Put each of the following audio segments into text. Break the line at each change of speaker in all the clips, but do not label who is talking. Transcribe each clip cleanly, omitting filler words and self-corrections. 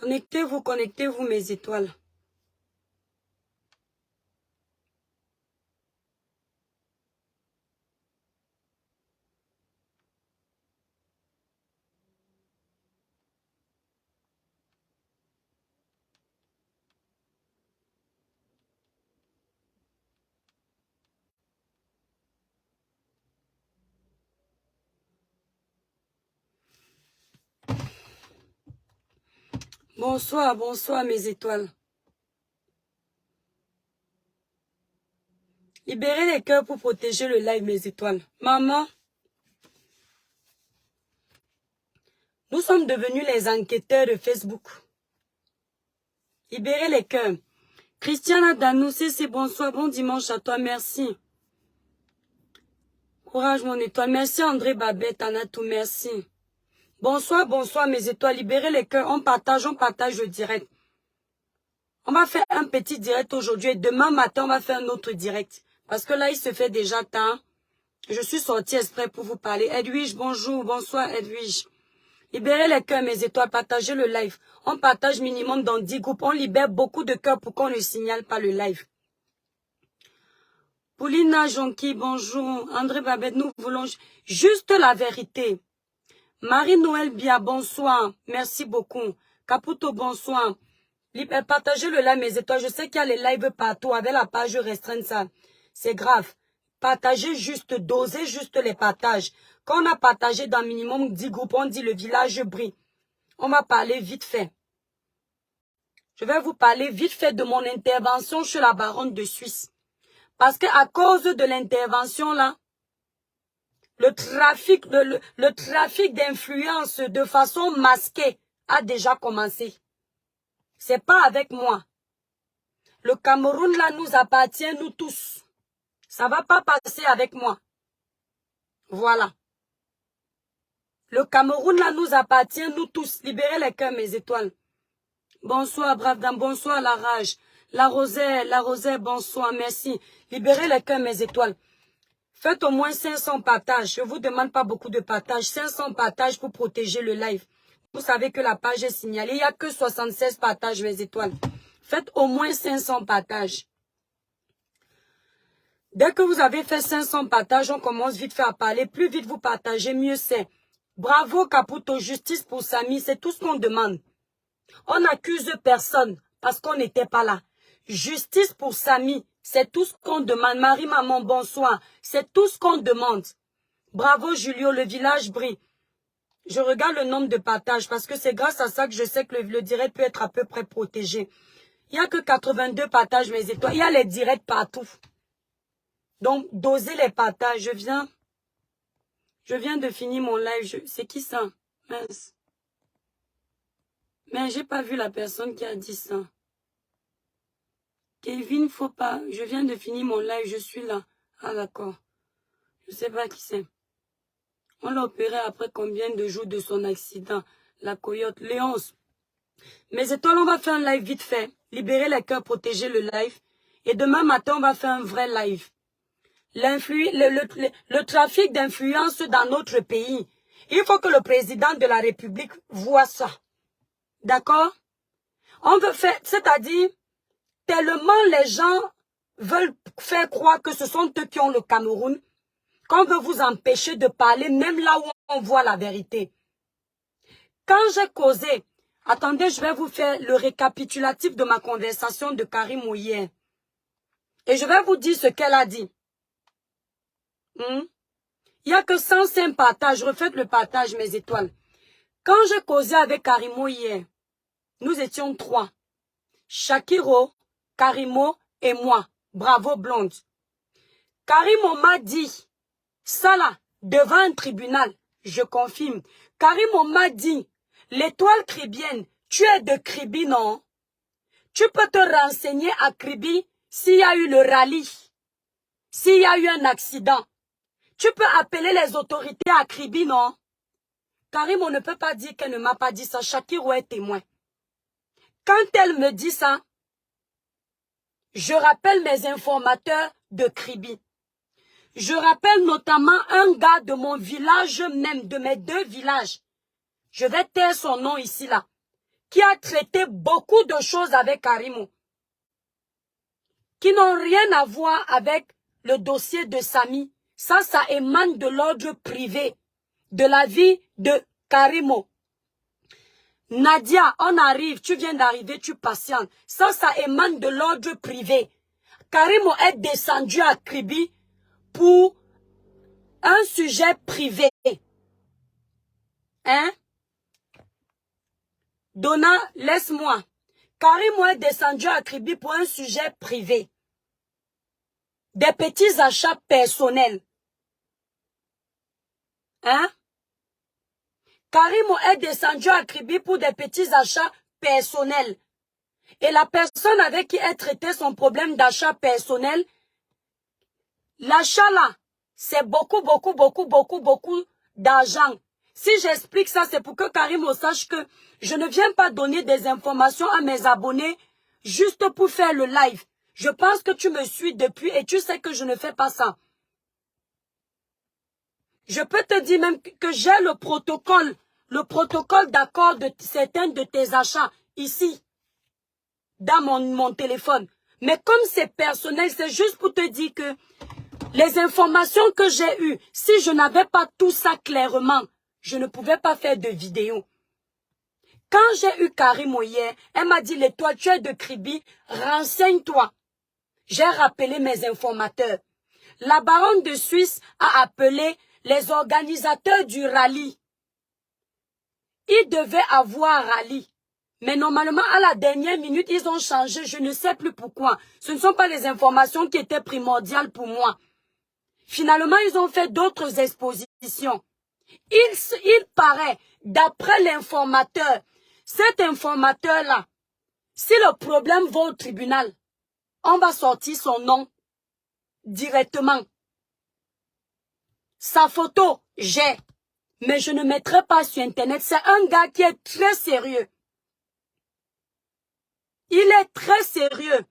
Connectez-vous, mes étoiles. Bonsoir, bonsoir, mes étoiles. Libérez les cœurs pour protéger le live, mes étoiles. Maman, nous sommes devenus les enquêteurs de Facebook. Libérez les cœurs. Christiana Danoussi, c'est bonsoir, bon dimanche à toi, merci. Courage, mon étoile. Merci, André Babette, Anatou, merci. Bonsoir, bonsoir, mes étoiles. Libérez les cœurs. On partage le direct. On va faire un petit direct aujourd'hui et demain matin, on va faire un autre direct. Parce que là, il se fait déjà tard. Je suis sortie exprès pour vous parler. Edwige, bonjour, bonsoir, Edwige. Libérez les cœurs, mes étoiles. Partagez le live. On partage minimum dans 10 groupes. On libère beaucoup de cœurs pour qu'on ne signale pas le live. Paulina Jonki, bonjour. André Babette, nous voulons juste la vérité. Marie-Noël Bia, bonsoir. Merci beaucoup. Caputo, bonsoir. Partagez le live, mes étoiles. Je sais qu'il y a les lives partout. Avec la page restreinte, ça, c'est grave. Partagez juste, dosez juste les partages. Quand on a partagé dans minimum 10 groupes, on dit le village brille. On va parler vite fait. Je vais vous parler vite fait de mon intervention chez la baronne de Suisse. Parce qu'à cause de l'intervention là, le trafic d'influence de façon masquée a déjà commencé. C'est pas avec moi. Le Cameroun là nous appartient, nous tous. Ça va pas passer avec moi. Voilà. Le Cameroun là nous appartient, nous tous. Libérez les cœurs, mes étoiles. Bonsoir, brave dame. Bonsoir, la rage. La rosée, bonsoir, merci. Libérez les cœurs, mes étoiles. Faites au moins 500 partages. Je ne vous demande pas beaucoup de partages. 500 partages pour protéger le live. Vous savez que la page est signalée. Il n'y a que 76 partages, mes étoiles. Faites au moins 500 partages. Dès que vous avez fait 500 partages, on commence vite fait à parler. Plus vite vous partagez, mieux c'est. Bravo Caputo, justice pour Samy, c'est tout ce qu'on demande. On n'accuse personne parce qu'on n'était pas là. Justice pour Samy, c'est tout ce qu'on demande. Marie-Maman, bonsoir. C'est tout ce qu'on demande. Bravo Julio, le village brille. Je regarde le nombre de partages parce que c'est grâce à ça que je sais que le direct peut être à peu près protégé. Il n'y a que 82 partages, mes étoiles. Il y a les directs partout. Donc, dosez les partages. Je viens de finir mon live. C'est qui ça? Mince. Mais j'ai pas vu la personne qui a dit ça. Kevin, faut pas. Je viens de finir mon live, je suis là. Ah d'accord. Je sais pas qui c'est. On l'a opéré après combien de jours de son accident? La coyote. Léonce. Mes étoiles, on va faire un live vite fait. Libérer les cœurs, protéger le live. Et demain matin, on va faire un vrai live. Le trafic d'influence dans notre pays. Il faut que le président de la République voit ça. D'accord? On veut faire, c'est-à-dire, tellement les gens veulent faire croire que ce sont eux qui ont le Cameroun, qu'on veut vous empêcher de parler même là où on voit la vérité. Quand j'ai causé, attendez, je vais vous faire le récapitulatif de ma conversation de Karim hier. Et je vais vous dire ce qu'elle a dit. Il n'y a que 105 partages. Refaites le partage, mes étoiles. Quand j'ai causé avec Karimo hier, nous étions 3. Shakiro, Karimo et moi. Bravo, blonde. Karimo m'a dit, ça là, devant un tribunal, je confirme. Karimo m'a dit, l'étoile cribienne, tu es de Kribi, non? Tu peux te renseigner à Kribi s'il y a eu le rallye, s'il y a eu un accident. Tu peux appeler les autorités à Kribi, non? Karim, on ne peut pas dire qu'elle ne m'a pas dit ça. Shakiro est témoin. Quand elle me dit ça, je rappelle mes informateurs de Kribi. Je rappelle notamment un gars de mon village même, de mes 2 villages. Je vais taire son nom ici, là. qui a traité beaucoup de choses avec Karimo, qui n'ont rien à voir avec le dossier de Samy. Ça émane de l'ordre privé, de la vie de Karimo. Nadia, on arrive, tu viens d'arriver, tu patientes. Ça émane de l'ordre privé. Karimo est descendu à Kribi pour un sujet privé. Hein? Donna, laisse-moi. Karimo est descendu à Kribi pour un sujet privé. Des petits achats personnels. Hein? Karimo est descendu à Kribi pour des petits achats personnels. Et la personne avec qui elle traitait son problème d'achat personnel, l'achat là, c'est beaucoup d'argent. Si j'explique ça, c'est pour que Karimo sache que je ne viens pas donner des informations à mes abonnés juste pour faire le live. Je pense que tu me suis depuis et tu sais que je ne fais pas ça. Je peux te dire même que j'ai le protocole d'accord de certains de tes achats ici, dans mon téléphone. Mais comme c'est personnel, c'est juste pour te dire que les informations que j'ai eues, si je n'avais pas tout ça clairement, je ne pouvais pas faire de vidéo. Quand j'ai eu Karimo hier, elle m'a dit, l'étoile, tu es de Kribi, renseigne-toi. J'ai rappelé mes informateurs. La baronne de Suisse a appelé les organisateurs du rallye. Ils devaient avoir rallye. Mais normalement, à la dernière minute, ils ont changé. Je ne sais plus pourquoi. Ce ne sont pas les informations qui étaient primordiales pour moi. Finalement, ils ont fait d'autres expositions. Il paraît, d'après l'informateur, cet informateur-là, si le problème va au tribunal, on va sortir son nom directement. Sa photo, j'ai. Mais je ne mettrai pas sur Internet. C'est un gars qui est très sérieux. Il est très sérieux.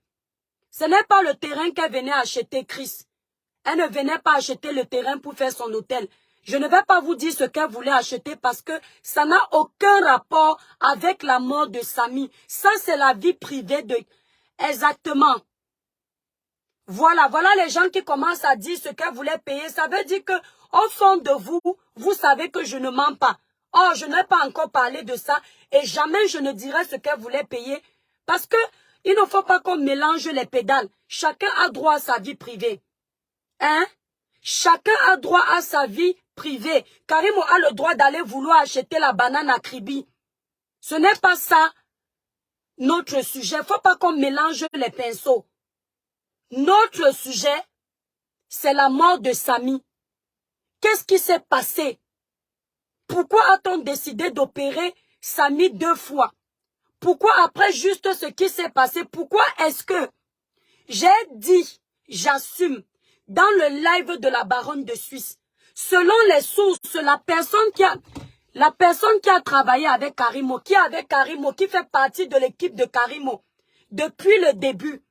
Ce n'est pas le terrain qu'elle venait acheter, Chris. Elle ne venait pas acheter le terrain pour faire son hôtel. Je ne vais pas vous dire ce qu'elle voulait acheter parce que ça n'a aucun rapport avec la mort de Samy. Ça, c'est la vie privée de... Exactement. Voilà les gens qui commencent à dire ce qu'elle voulait payer. Ça veut dire que, au fond de vous, vous savez que je ne mens pas. Oh, je n'ai pas encore parlé de ça et jamais je ne dirai ce qu'elle voulait payer. Parce que il ne faut pas qu'on mélange les pédales. Chacun a droit à sa vie privée. Hein? Chacun a droit à sa vie privée. Karimo a le droit d'aller vouloir acheter la banane à Kribi. Ce n'est pas ça notre sujet. Il ne faut pas qu'on mélange les pinceaux. Notre sujet, c'est la mort de Samy. Qu'est-ce qui s'est passé? Pourquoi a-t-on décidé d'opérer Samy 2 fois? Pourquoi après juste ce qui s'est passé? Pourquoi est-ce que j'ai dit, j'assume, dans le live de la baronne de Suisse, selon les sources, la personne qui a travaillé avec Karimo, qui fait partie de l'équipe de Karimo, depuis le début,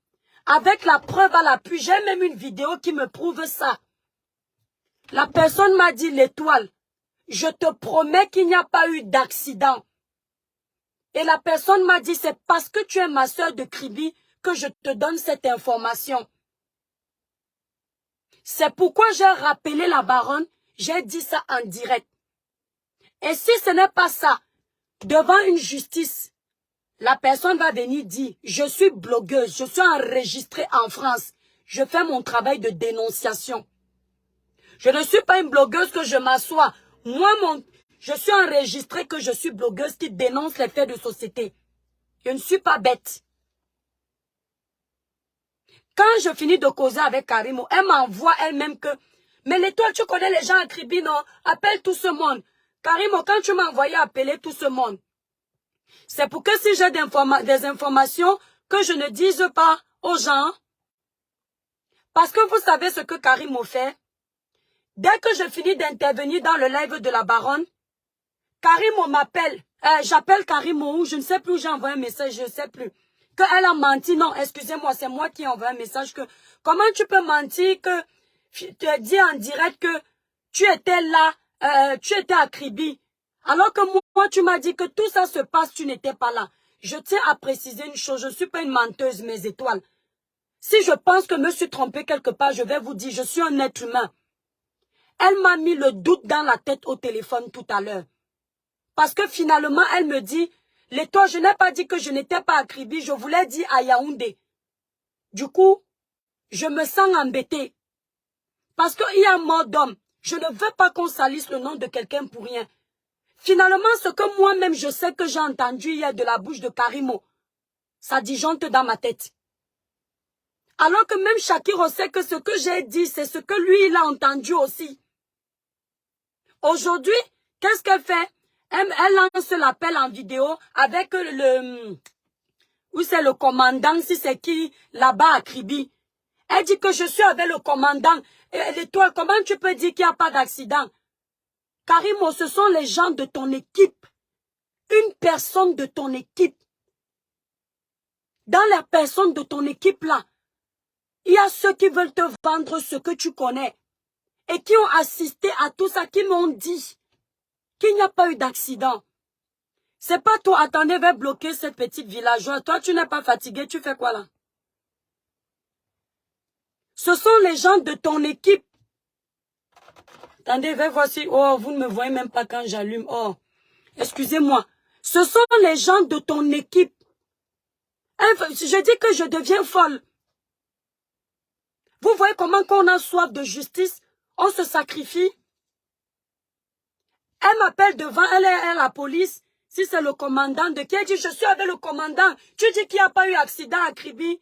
avec la preuve à l'appui, j'ai même une vidéo qui me prouve ça. La personne m'a dit, l'étoile, je te promets qu'il n'y a pas eu d'accident. Et la personne m'a dit, c'est parce que tu es ma soeur de Kribi que je te donne cette information. C'est pourquoi j'ai rappelé la baronne, j'ai dit ça en direct. Et si ce n'est pas ça, devant une justice, la personne va venir dire, je suis blogueuse, je suis enregistrée en France, je fais mon travail de dénonciation. Je ne suis pas une blogueuse que je m'assois. Moi, je suis enregistrée que je suis blogueuse qui dénonce les faits de société. Je ne suis pas bête. Quand je finis de causer avec Karimo, elle m'envoie elle-même que... Mais l'étoile, tu connais les gens à Kribi, non? Appelle tout ce monde. Karimo, quand tu m'as envoyé appeler tout ce monde, c'est pour que si j'ai des informations, que je ne dise pas aux gens. Parce que vous savez ce que Karimo fait? Dès que je finis d'intervenir dans le live de la baronne, Karimo m'appelle. J'appelle Karimo ou je ne sais plus où j'ai envoyé un message, je ne sais plus. Qu'elle a menti. Non, excusez-moi, c'est moi qui ai envoyé un message que... Comment tu peux mentir que... Tu as dit en direct que tu étais là, tu étais à Kribi. Alors que moi, tu m'as dit que tout ça se passe, tu n'étais pas là. Je tiens à préciser une chose, je ne suis pas une menteuse, mes étoiles. Si je pense que je me suis trompée quelque part, je vais vous dire, je suis un être humain. Elle m'a mis le doute dans la tête au téléphone tout à l'heure. Parce que finalement, elle me dit, l'étoile, je n'ai pas dit que je n'étais pas à Kribi, je voulais dire à Yaoundé. Du coup, je me sens embêtée. Parce qu'il y a mort d'homme. Je ne veux pas qu'on salisse le nom de quelqu'un pour rien. Finalement, ce que moi-même je sais que j'ai entendu hier de la bouche de Karimo, ça disjoncte dans ma tête. Alors que même Shakiro sait que ce que j'ai dit, c'est ce que lui, il a entendu aussi. Aujourd'hui, qu'est-ce qu'elle fait? Elle lance l'appel en vidéo avec où c'est le commandant, si c'est qui, là-bas à Kribi. Elle dit que je suis avec le commandant. Et toi, comment tu peux dire qu'il n'y a pas d'accident? Karimo, ce sont les gens de ton équipe. Une personne de ton équipe. Dans la personne de ton équipe là, il y a ceux qui veulent te vendre ce que tu connais. Et qui ont assisté à tout ça, qui m'ont dit qu'il n'y a pas eu d'accident. C'est pas toi, attendez, va bloquer cette petite villageoise. Toi, tu n'es pas fatigué, tu fais quoi là? Ce sont les gens de ton équipe. Attendez, va voir si... Oh, vous ne me voyez même pas quand j'allume. Oh, excusez-moi. Ce sont les gens de ton équipe. Je dis que je deviens folle. Vous voyez comment quand on a soif de justice, on se sacrifie. Elle m'appelle devant, elle est la police. Si c'est le commandant de qui, elle dit, je suis avec le commandant. Tu dis qu'il n'y a pas eu accident à Kribi.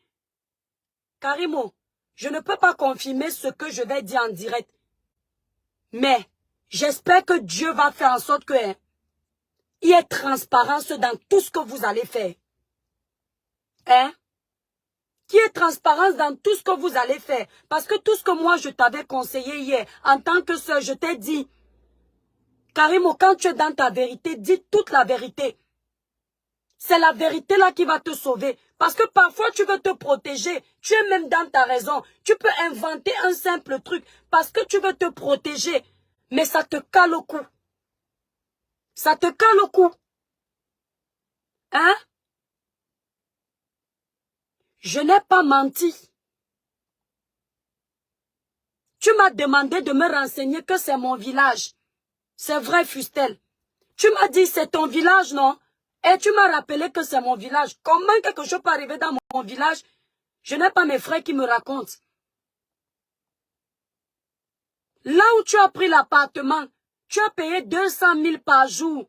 Karimo, je ne peux pas confirmer ce que je vais dire en direct. Mais j'espère que Dieu va faire en sorte que il y ait transparence dans tout ce que vous allez faire. Hein? Qu'il y ait transparence dans tout ce que vous allez faire. Parce que tout ce que moi je t'avais conseillé hier, en tant que sœur, je t'ai dit, Karimo, quand tu es dans ta vérité, dis toute la vérité. C'est la vérité là qui va te sauver. Parce que parfois tu veux te protéger. Tu es même dans ta raison. Tu peux inventer un simple truc. Parce que tu veux te protéger. Mais ça te cale au cou. Ça te cale au cou. Hein? Je n'ai pas menti. Tu m'as demandé de me renseigner que c'est mon village. C'est vrai, Fustel. Tu m'as dit c'est ton village, non? Et tu m'as rappelé que c'est mon village. Comment quelque chose peut arriver dans mon village? Je n'ai pas mes frères qui me racontent. Là où tu as pris l'appartement, tu as payé 200 000 par jour.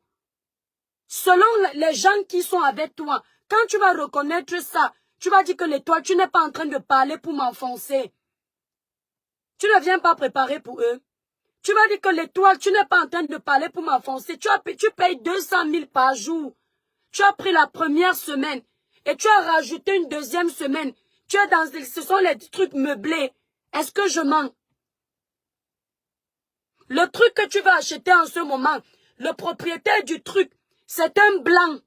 Selon les gens qui sont avec toi, quand tu vas reconnaître ça, tu vas dire que l'étoile, tu n'es pas en train de parler pour m'enfoncer. Tu ne viens pas préparer pour eux. Tu vas dire que l'étoile, tu n'es pas en train de parler pour m'enfoncer. Tu payes 200 000 par jour. Tu as pris la première semaine et tu as rajouté une deuxième semaine. Tu es dans, ce sont les trucs meublés. Est-ce que je mens? Le truc que tu vas acheter en ce moment, le propriétaire du truc, c'est un blanc.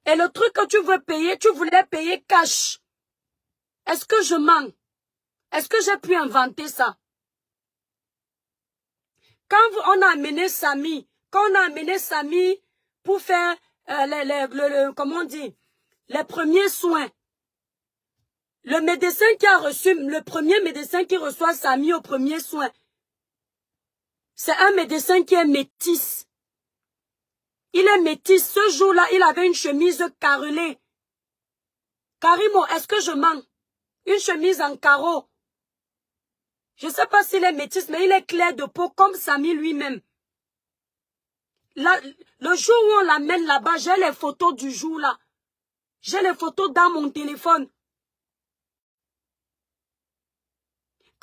Et le truc que tu veux payer, tu voulais payer cash. Est-ce que je mens? Est-ce que j'ai pu inventer ça? Quand on a amené Samy, pour faire comment on dit, les premiers soins, le médecin qui a reçu, le premier médecin qui reçoit Samy au premier soin, c'est un médecin qui est métis. Il est métis. Ce jour-là, il avait une chemise carrelée. Karimo, est-ce que je mens? Une chemise en carreau. Je ne sais pas s'il est métis, mais il est clair de peau comme Samy lui-même. Le jour où on l'amène là-bas, j'ai les photos du jour là. J'ai les photos dans mon téléphone.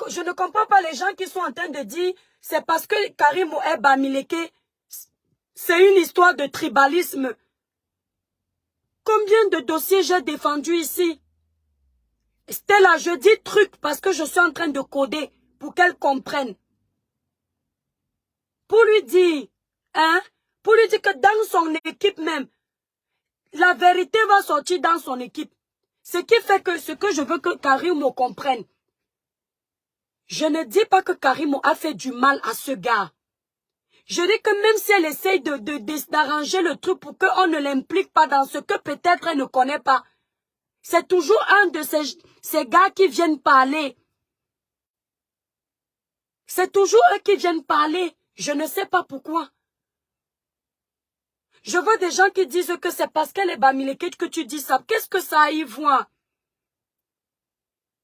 Je ne comprends pas les gens qui sont en train de dire c'est parce que Karimo est Bamileke. C'est une histoire de tribalisme. Combien de dossiers j'ai défendus ici? Stella, je dis truc parce que je suis en train de coder pour qu'elle comprenne. Pour lui dire, hein? Pour lui dire que dans son équipe même, la vérité va sortir dans son équipe. Ce qui fait que ce que je veux que Karimo comprenne. Je ne dis pas que Karimo a fait du mal à ce gars. Je dis que même si elle essaye d'arranger le truc pour qu'on ne l'implique pas dans ce que peut-être elle ne connaît pas, c'est toujours un de ces gars qui viennent parler. C'est toujours eux qui viennent parler. Je ne sais pas pourquoi. Je vois des gens qui disent que c'est parce qu'elle est Bamileke que tu dis ça. Qu'est-ce que ça y voit?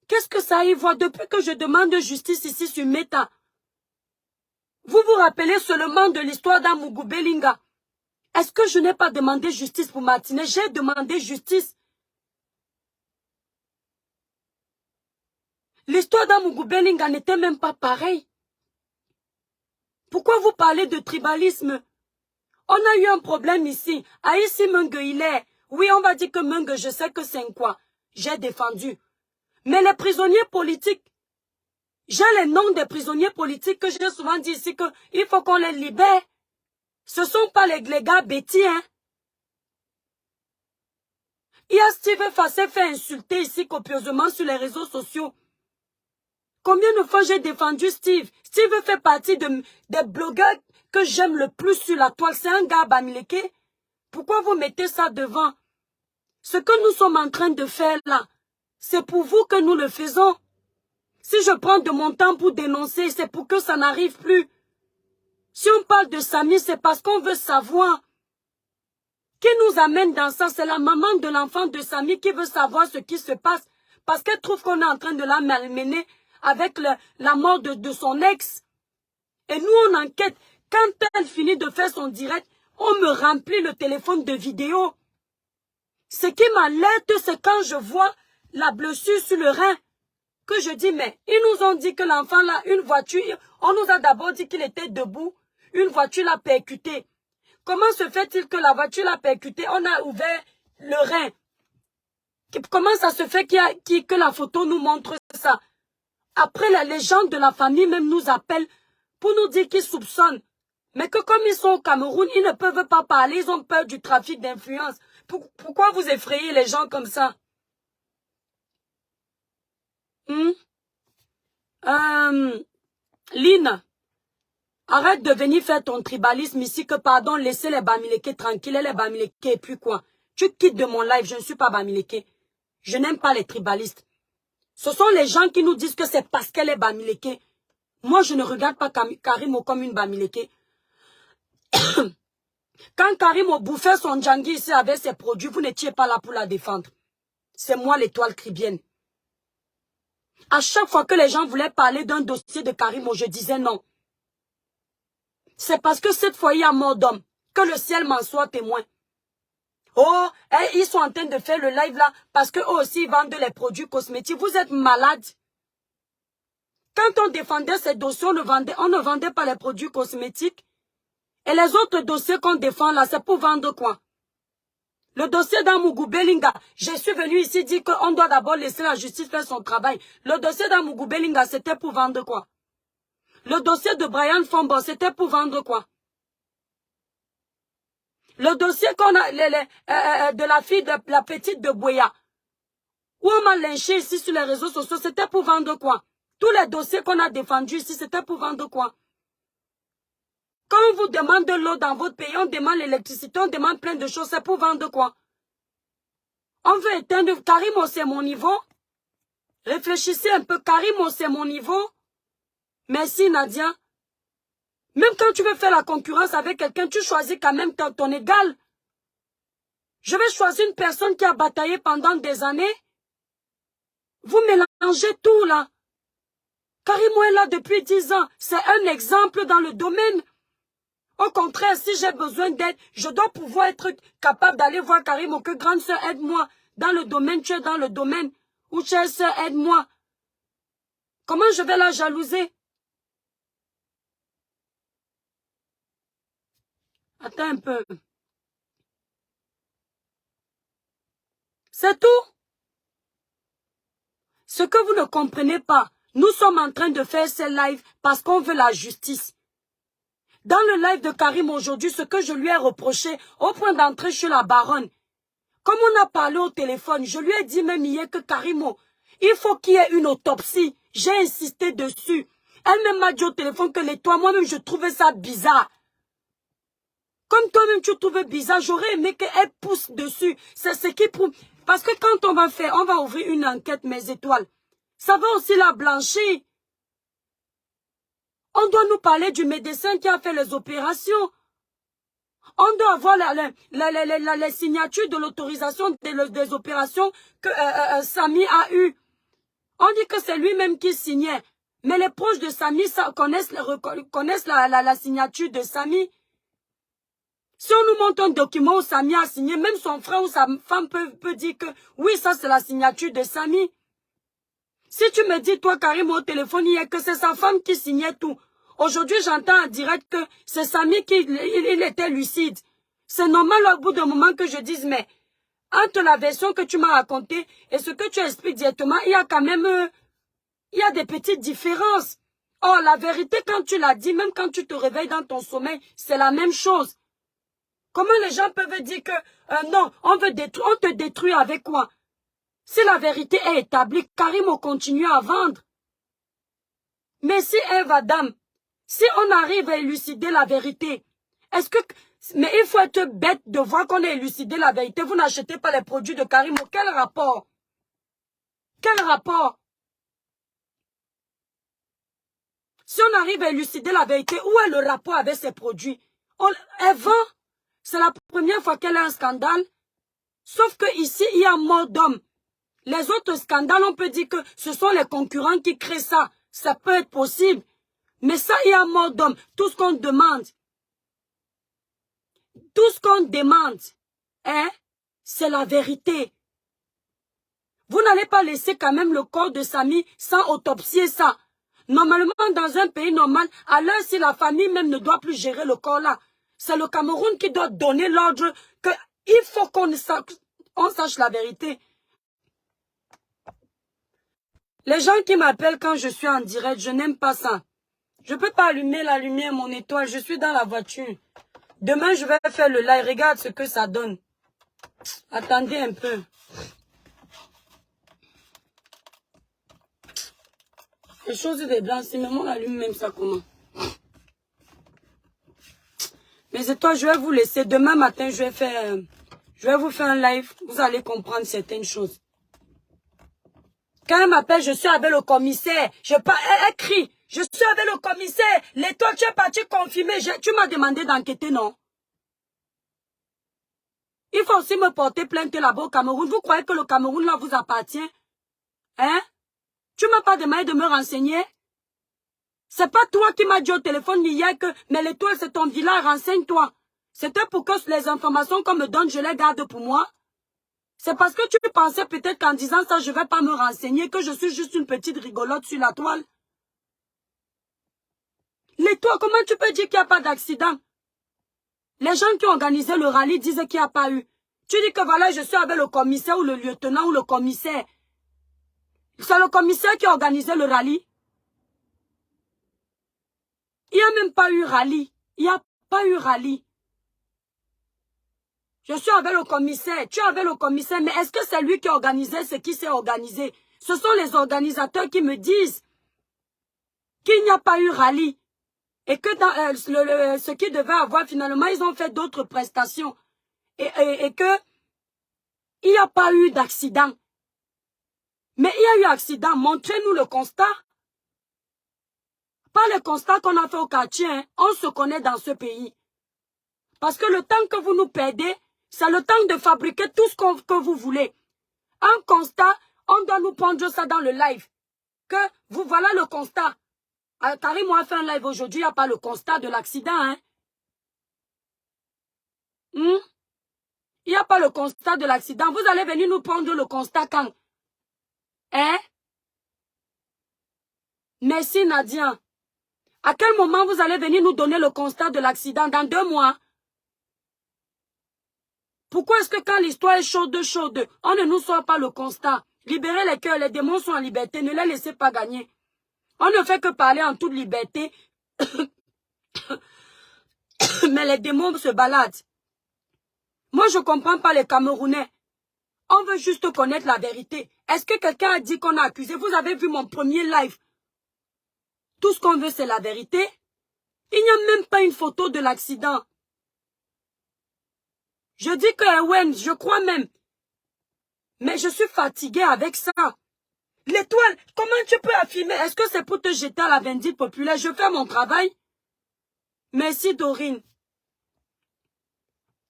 Qu'est-ce que ça y voit depuis que je demande justice ici sur Meta? Vous vous rappelez seulement de l'histoire d'Amougou Belinga? Est-ce que je n'ai pas demandé justice pour Martinez? J'ai demandé justice. L'histoire d'Amougou Belinga n'était même pas pareille. Pourquoi vous parlez de tribalisme? On a eu un problème ici. Aïssi Mungue, il est. Oui, on va dire que Mungue, je sais que c'est un quoi. J'ai défendu. Mais les prisonniers politiques, j'ai les noms des prisonniers politiques que j'ai souvent dit ici qu'il faut qu'on les libère. Ce ne sont pas les gars bêtis, hein. Il y a Steve Fassé fait insulter ici copieusement sur les réseaux sociaux. Combien de fois j'ai défendu Steve? Steve fait partie des blogueurs que j'aime le plus sur la toile. C'est un gars Bamileke. Pourquoi vous mettez ça devant? Ce que nous sommes en train de faire là, c'est pour vous que nous le faisons. Si je prends de mon temps pour dénoncer, c'est pour que ça n'arrive plus. Si on parle de Samy, c'est parce qu'on veut savoir. Qui nous amène dans ça? C'est la maman de l'enfant de Samy qui veut savoir ce qui se passe. Parce qu'elle trouve qu'on est en train de la malmener avec la mort de son ex. Et nous, on enquête. Quand elle finit de faire son direct, on me remplit le téléphone de vidéos. Ce qui m'alerte, c'est quand je vois la blessure sur le rein. Que je dis, mais ils nous ont dit que l'enfant là, une voiture, on nous a d'abord dit qu'il était debout. Une voiture l'a percuté. Comment se fait-il que la voiture l'a percuté? On a ouvert le rein. Comment ça se fait que la photo nous montre ça? Après, les gens de la famille même nous appellent pour nous dire qu'ils soupçonnent. Mais que comme ils sont au Cameroun, ils ne peuvent pas parler, ils ont peur du trafic d'influence. Pourquoi vous effrayez les gens comme ça? Lina, arrête de venir faire ton tribalisme ici, que pardon, laissez les Bamileke tranquilles, les Bamileke et puis quoi? Tu quittes de mon live, je ne suis pas Bamileke. Je n'aime pas les tribalistes. Ce sont les gens qui nous disent que c'est parce qu'elle est Bamileke. Moi, je ne regarde pas Karimo comme une Bamileke. Quand Karimo bouffait son djangui ici avec ses produits, vous n'étiez pas là pour la défendre. C'est moi l'étoile cribienne. À chaque fois que les gens voulaient parler d'un dossier de Karimo, je disais non. C'est parce que cette fois, il y a mort d'homme. Que le ciel m'en soit témoin. Oh, ils sont en train de faire le live là parce qu'eux aussi ils vendent les produits cosmétiques. Vous êtes malades. Quand on défendait ces dossiers, on ne vendait pas les produits cosmétiques. Et les autres dossiers qu'on défend là, c'est pour vendre quoi? Le dossier d'Amougou Belinga, je suis venu ici dire qu'on doit d'abord laisser la justice faire son travail. Le dossier d'Amougou Belinga, c'était pour vendre quoi? Le dossier de Brian Fombo, c'était pour vendre quoi? Le dossier qu'on a de la fille de la petite de Boya, où on m'a lynché ici sur les réseaux sociaux, c'était pour vendre quoi? Tous les dossiers qu'on a défendus ici, c'était pour vendre quoi? Quand on vous demande de l'eau dans votre pays, on demande l'électricité, on demande plein de choses, c'est pour vendre quoi? On veut éteindre. Karimo, c'est mon niveau. Réfléchissez un peu. Karimo, c'est mon niveau. Merci, Nadia. Même quand tu veux faire la concurrence avec quelqu'un, tu choisis quand même ton égal. Je vais choisir une personne qui a bataillé pendant des années. Vous mélangez tout là. Karimo est là depuis 10 ans. C'est un exemple dans le domaine. Au contraire, si j'ai besoin d'aide, je dois pouvoir être capable d'aller voir Karimo, que grande sœur aide-moi. Dans le domaine, tu es dans le domaine. Ou chère sœur, aide-moi. Comment je vais la jalouser? Attends un peu. C'est tout. Ce que vous ne comprenez pas, nous sommes en train de faire ces lives parce qu'on veut la justice. Dans le live de Karim aujourd'hui, ce que je lui ai reproché au point d'entrer chez la baronne, comme on a parlé au téléphone, je lui ai dit même hier que Karimo, il faut qu'il y ait une autopsie. J'ai insisté dessus. Elle-même m'a dit au téléphone que les toi, moi-même, je trouvais ça bizarre. Comme toi-même tu trouves bizarre, j'aurais aimé qu'elle pousse dessus. C'est ce qui prouve. Parce que quand on va ouvrir une enquête, mes étoiles, ça va aussi la blanchir. On doit nous parler du médecin qui a fait les opérations. On doit avoir les signatures de l'autorisation des opérations que Samy a eues. On dit que c'est lui-même qui signait. Mais les proches de Samy connaissent la signature de Samy. Si on nous montre un document où Samy a signé, même son frère ou sa femme peut dire que oui, ça c'est la signature de Samy. Si tu me dis, toi, Karim, au téléphone, hier, que c'est sa femme qui signait tout. Aujourd'hui, j'entends en direct que c'est Samy qui il était lucide. C'est normal au bout d'un moment que je dise, mais entre la version que tu m'as racontée et ce que tu expliques directement, il y a quand même il y a des petites différences. Oh, la vérité, quand tu l'as dit, même quand tu te réveilles dans ton sommeil, c'est la même chose. Comment les gens peuvent dire que non, on te détruit avec quoi? Si la vérité est établie, Karim on continue à vendre. Mais si Dame, si on arrive à élucider la vérité, est-ce que... Mais il faut être bête de voir qu'on a élucidé la vérité. Vous n'achetez pas les produits de Karim. Quel rapport? Quel rapport? Si on arrive à élucider la vérité, où est le rapport avec ces produits? Elle vend. C'est la première fois qu'elle a un scandale. Sauf que ici, il y a mort d'homme. Les autres scandales, on peut dire que ce sont les concurrents qui créent ça. Ça peut être possible. Mais ça, il y a mort d'homme. Tout ce qu'on demande, hein, c'est la vérité. Vous n'allez pas laisser quand même le corps de Samy sans autopsier ça. Normalement, dans un pays normal, alors si la famille même ne doit plus gérer le corps là, c'est le Cameroun qui doit donner l'ordre qu'il faut qu'on sache la vérité. Les gens qui m'appellent quand je suis en direct, je n'aime pas ça. Je ne peux pas allumer la lumière, mon étoile, je suis dans la voiture. Demain, je vais faire le live, regarde ce que ça donne. Attendez un peu. Les choses de blanchiment, on allume même ça comment? Mais étoiles, je vais vous laisser. Demain matin, je vais vous faire un live. Vous allez comprendre certaines choses. Quand elle m'appelle, je suis avec le commissaire. Elle crie. Je suis avec le commissaire. L'étoile, tu es parti confirmer. Tu m'as demandé d'enquêter, non? Il faut aussi me porter plainte là-bas au Cameroun. Vous croyez que le Cameroun, là, vous appartient? Hein? Tu m'as pas demandé de me renseigner? C'est pas toi qui m'as dit au téléphone hier que, mais l'étoile, c'est ton village, renseigne-toi. C'était pour que les informations qu'on me donne, je les garde pour moi. C'est parce que tu pensais peut-être qu'en disant ça, je vais pas me renseigner, que je suis juste une petite rigolote sur la toile. L'étoile, comment tu peux dire qu'il n'y a pas d'accident? Les gens qui ont organisé le rallye disaient qu'il n'y a pas eu. Tu dis que voilà, je suis avec le commissaire ou le lieutenant ou le commissaire. C'est le commissaire qui a organisé le rallye. Il n'y a même pas eu rallye. Il n'y a pas eu rallye. Je suis avec le commissaire. Tu es avec le commissaire. Mais est-ce que c'est lui qui a organisé ce qui s'est organisé? Ce sont les organisateurs qui me disent qu'il n'y a pas eu rallye. Et que dans ce qui devait avoir, finalement, ils ont fait d'autres prestations. Et que il n'y a pas eu d'accident. Mais il y a eu accident. Montrez-nous le constat. Pas le constat qu'on a fait au quartier. Hein. On se connaît dans ce pays. Parce que le temps que vous nous perdez, c'est le temps de fabriquer tout ce que vous voulez. Un constat, on doit nous prendre ça dans le live. Que vous voilà le constat. Karim a fait un live aujourd'hui, il n'y a pas le constat de l'accident. Hein? Il n'y a pas le constat de l'accident. Vous allez venir nous prendre le constat quand? Hein? Merci Nadia. À quel moment vous allez venir nous donner le constat de l'accident? Dans 2 mois? Pourquoi est-ce que quand l'histoire est chaude, on ne nous sort pas le constat? Libérez les cœurs, les démons sont en liberté, ne les laissez pas gagner. On ne fait que parler en toute liberté. Mais les démons se baladent. Moi, je ne comprends pas les Camerounais. On veut juste connaître la vérité. Est-ce que quelqu'un a dit qu'on a accusé? Vous avez vu mon premier live. Tout ce qu'on veut, c'est la vérité. Il n'y a même pas une photo de l'accident. Je dis que Ewen, je crois même. Mais je suis fatiguée avec ça. L'étoile, comment tu peux affirmer? Est-ce que c'est pour te jeter à la vindicte populaire? Je fais mon travail. Merci Dorine.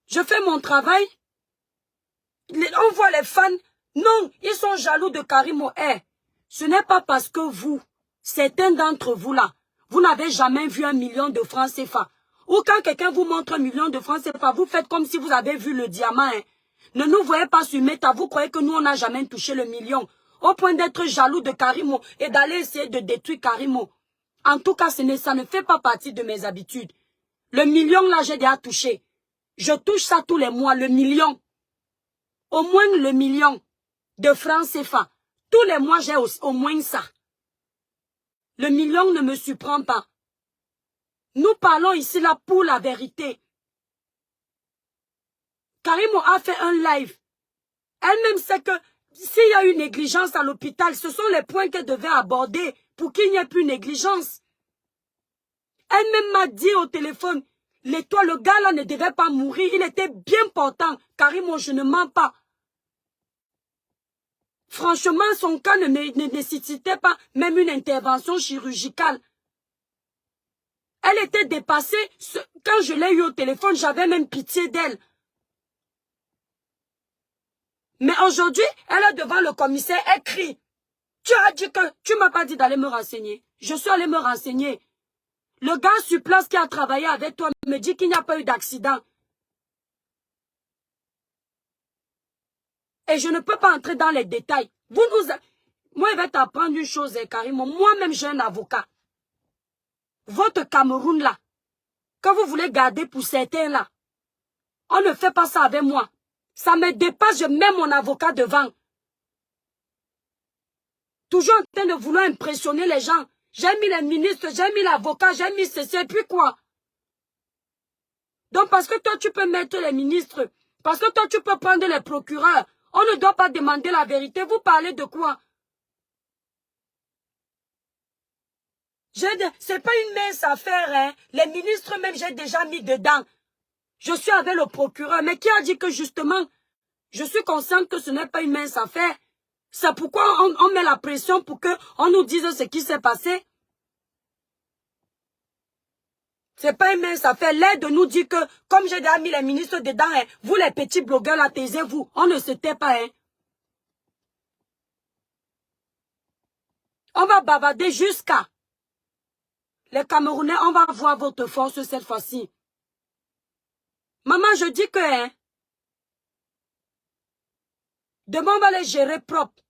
Je fais mon travail. On voit les fans. Non, ils sont jaloux de Karimo. Ce n'est pas parce que vous, certains d'entre vous là, vous n'avez jamais vu 1 million de francs CFA. Ou quand quelqu'un vous montre 1 million de francs CFA, vous faites comme si vous avez vu le diamant. Ne nous voyez pas sur Meta, vous croyez que nous on n'a jamais touché le million. Au point d'être jaloux de Karimo et d'aller essayer de détruire Karimo. En tout cas, ça ne fait pas partie de mes habitudes. Le million là, j'ai déjà touché. Je touche ça tous les mois, le million. Au moins le million de francs CFA. Tous les mois, j'ai au moins ça. Le million ne me surprend pas. Nous parlons ici là pour la vérité. Karimo a fait un live. Elle-même sait que s'il y a eu négligence à l'hôpital, ce sont les points qu'elle devait aborder pour qu'il n'y ait plus négligence. Elle-même m'a dit au téléphone, l'étoile, le gars là ne devait pas mourir, il était bien portant. Karimo, je ne mens pas. Franchement, son cas ne nécessitait pas même une intervention chirurgicale. Elle était dépassée. Quand je l'ai eu au téléphone, j'avais même pitié d'elle. Mais aujourd'hui, elle est devant le commissaire, elle crie. Tu as dit que tu m'as pas dit d'aller me renseigner. Je suis allé me renseigner. Le gars sur place qui a travaillé avec toi me dit qu'il n'y a pas eu d'accident. Et je ne peux pas entrer dans les détails. Moi, je vais t'apprendre une chose, Karimo. Moi-même, j'ai un avocat. Votre Cameroun là, que vous voulez garder pour certains là, on ne fait pas ça avec moi. Ça me dépasse, je mets mon avocat devant. Toujours en train de vouloir impressionner les gens. J'ai mis les ministres, j'ai mis l'avocat, j'ai mis ceci, et puis quoi? Donc parce que toi tu peux mettre les ministres, parce que toi tu peux prendre les procureurs, on ne doit pas demander la vérité. Vous parlez de quoi? C'est pas une mince affaire, hein. Les ministres même, j'ai déjà mis dedans. Je suis avec le procureur, mais qui a dit que justement, je suis consciente que ce n'est pas une mince affaire. C'est pourquoi on met la pression pour qu'on nous dise ce qui s'est passé. C'est pas une mince affaire. L'aide nous dit que, comme j'ai déjà mis les ministres dedans, hein, vous les petits blogueurs là, taisez-vous. On ne se tait pas, hein. On va bavarder jusqu'à... Les Camerounais, on va voir votre force cette fois-ci. Maman, je dis que, hein, demain on va les gérer propre.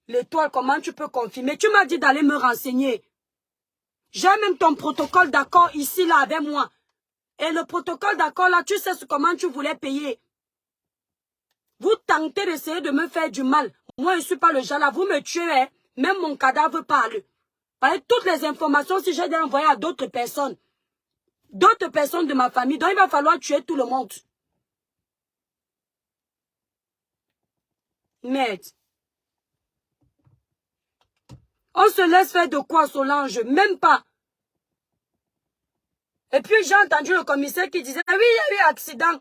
L'étoile, comment tu peux confirmer? Tu m'as dit d'aller me renseigner. J'ai même ton protocole d'accord ici, là, avec moi. Et le protocole d'accord, là, tu sais comment tu voulais payer. Vous tentez d'essayer de me faire du mal. Moi, je ne suis pas le genre là. Vous me tuez, hein. Même mon cadavre parle. Avec toutes les informations, si j'ai envoyé à d'autres personnes de ma famille, donc il va falloir tuer tout le monde. Merde. On se laisse faire de quoi, Solange? Même pas. Et puis j'ai entendu le commissaire qui disait, oui, il y a eu accident.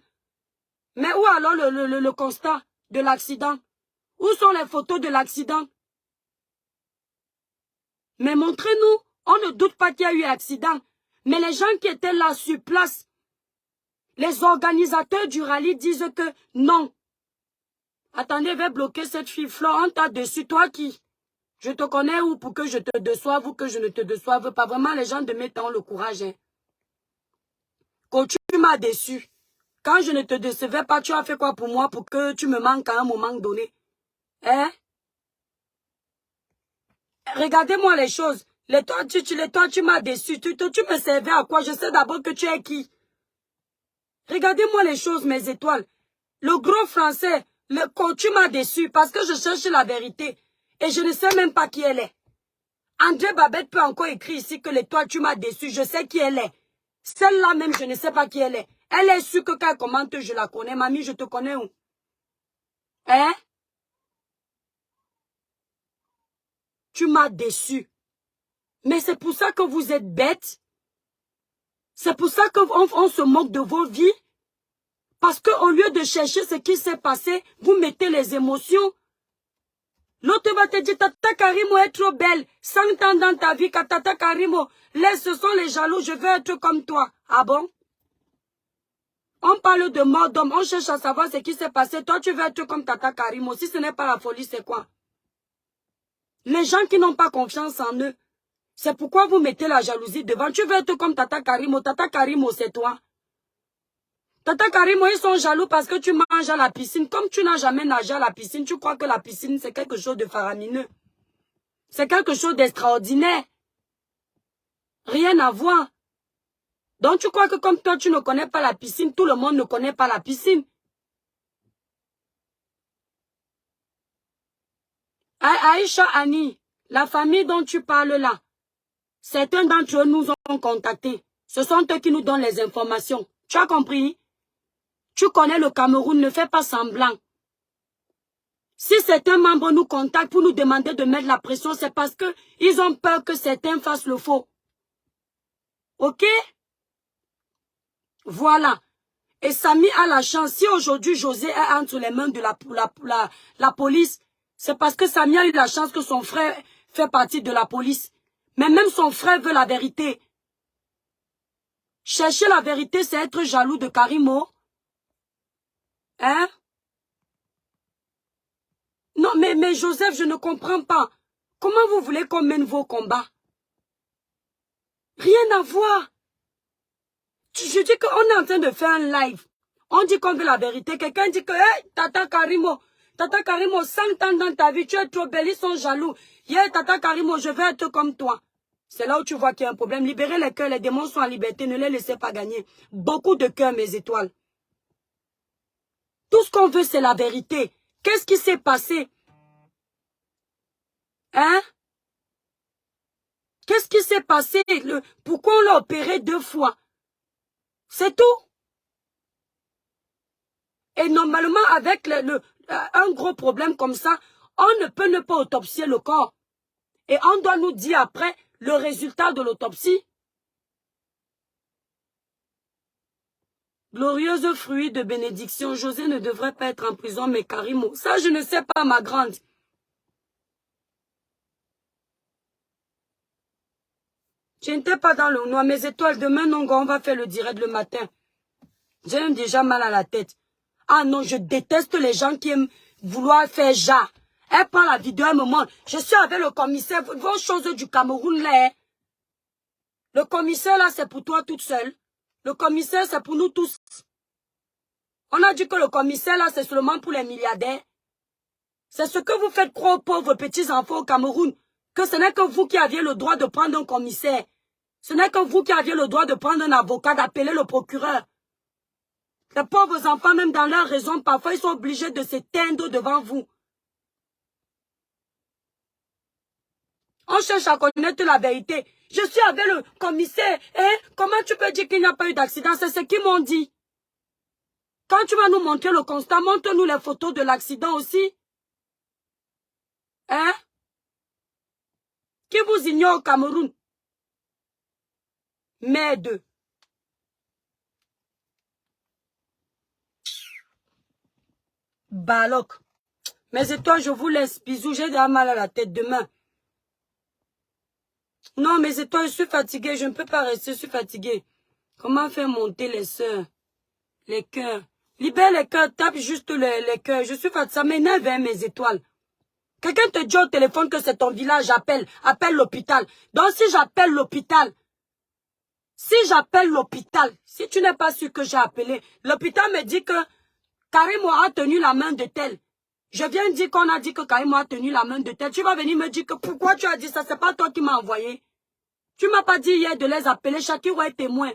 Mais où alors le constat de l'accident? Où sont les photos de l'accident? Mais montrez-nous, on ne doute pas qu'il y a eu accident. Mais les gens qui étaient là sur place, les organisateurs du rallye disent que non. Attendez, je vais bloquer cette fille. Flore, on t'a dessus. Toi qui? Je te connais ou pour que je te déçoive ou que je ne te déçoive pas. Vraiment, les gens de mes temps ont le courage. Hein. Quand tu m'as déçu, quand je ne te décevais pas, tu as fait quoi pour moi pour que tu me manques à un moment donné? Hein? Regardez-moi les choses. Toi, tu m'as déçu. Tu me servais à quoi? Je sais d'abord que tu es qui? Regardez-moi les choses, mes étoiles. Le gros français, tu m'as déçu parce que je cherche la vérité. Et je ne sais même pas qui elle est. André Babette peut encore écrire ici que l'étoile, tu m'as déçu. Je sais qui elle est. Celle-là même, je ne sais pas qui elle est. Elle est sûre que quand elle commente, je la connais. Mamie, je te connais où? Hein? Tu m'as déçu. Mais c'est pour ça que vous êtes bêtes. C'est pour ça qu'on se moque de vos vies. Parce qu'au lieu de chercher ce qui s'est passé, vous mettez les émotions. L'autre va te dire, Tata Karimo est trop belle. 100 ans dans ta vie, Tata Karimo, laisse, ce sont les jaloux, je veux être comme toi. Ah bon? On parle de mort d'homme, on cherche à savoir ce qui s'est passé. Toi, tu veux être comme Tata Karimo. Si ce n'est pas la folie, c'est quoi? Les gens qui n'ont pas confiance en eux, c'est pourquoi vous mettez la jalousie devant. Tu veux être comme Tata Karimo. Tata Karimo, c'est toi. Tata Karimo, ils sont jaloux parce que tu manges à la piscine. Comme tu n'as jamais nagé à la piscine, tu crois que la piscine, c'est quelque chose de faramineux. C'est quelque chose d'extraordinaire. Rien à voir. Donc tu crois que comme toi, tu ne connais pas la piscine, tout le monde ne connaît pas la piscine. Aïcha Annie, la famille dont tu parles là, certains d'entre eux nous ont contactés. Ce sont eux qui nous donnent les informations. Tu as compris? Tu connais le Cameroun, ne fais pas semblant. Si certains membres nous contactent pour nous demander de mettre la pression, c'est parce qu'ils ont peur que certains fassent le faux. Ok? Voilà. Et Samy a la chance. Si aujourd'hui José est entre les mains de la police, c'est parce que Samy a eu la chance que son frère fait partie de la police. Mais même son frère veut la vérité. Chercher la vérité, c'est être jaloux de Karimo. Hein? Non, mais Joseph, je ne comprends pas. Comment vous voulez qu'on mène vos combats? Rien à voir. Je dis qu'on est en train de faire un live. On dit qu'on veut la vérité. Quelqu'un dit que, hey, Tata Karimo, 100 ans dans ta vie, tu es trop belle, ils sont jaloux. Yeah, Tata Karimo, je veux être comme toi. C'est là où tu vois qu'il y a un problème. Libérez les cœurs, les démons sont en liberté, ne les laissez pas gagner. Beaucoup de cœurs, mes étoiles. Tout ce qu'on veut, c'est la vérité. Qu'est-ce qui s'est passé? Hein? Qu'est-ce qui s'est passé? Pourquoi on l'a opéré 2 fois? C'est tout. Et normalement, avec un gros problème comme ça, on ne peut ne pas autopsier le corps. Et on doit nous dire après le résultat de l'autopsie. Glorieuse fruit de bénédiction, José ne devrait pas être en prison, mais Karimo, ça je ne sais pas, ma grande. Je n'étais pas dans le noir, mes étoiles, demain, non, on va faire le direct le matin. J'ai déjà mal à la tête. Ah non, je déteste les gens qui aiment vouloir faire genre. Elle prend la vidéo, elle me montre. Je suis avec le commissaire, vos choses du Cameroun là. Le commissaire là, c'est pour toi toute seule. Le commissaire, c'est pour nous tous. On a dit que le commissaire là, c'est seulement pour les milliardaires. C'est ce que vous faites croire aux pauvres petits-enfants au Cameroun. Que ce n'est que vous qui aviez le droit de prendre un commissaire. Ce n'est que vous qui aviez le droit de prendre un avocat, d'appeler le procureur. Les pauvres enfants, même dans leur raison, parfois, ils sont obligés de s'éteindre devant vous. On cherche à connaître la vérité. Je suis avec le commissaire. Hein? Comment tu peux dire qu'il n'y a pas eu d'accident? C'est ce qu'ils m'ont dit. Quand tu vas nous montrer le constat, montre-nous les photos de l'accident aussi. Hein? Qui vous ignore au Cameroun? Merde. Baloc. Mais étoiles, je vous laisse. Bisous, j'ai déjà mal à la tête demain. Non, mes étoiles, je suis fatiguée. Je ne peux pas rester, je suis fatiguée. Comment faire monter les sœurs? Les cœurs. Libère les cœurs, tape juste les cœurs. Je suis fatiguée. Ça m'énerve, hein, mes étoiles. Quelqu'un te dit au téléphone que c'est ton village, appelle l'hôpital. Donc si j'appelle l'hôpital, si tu n'es pas sûr que j'ai appelé, l'hôpital me dit que Karimo a tenu la main de tel. Je viens dire qu'on a dit que Karimo a tenu la main de tel. Tu vas venir me dire que pourquoi tu as dit ça, c'est pas toi qui m'as envoyé. Tu m'as pas dit hier de les appeler, chacun est témoin.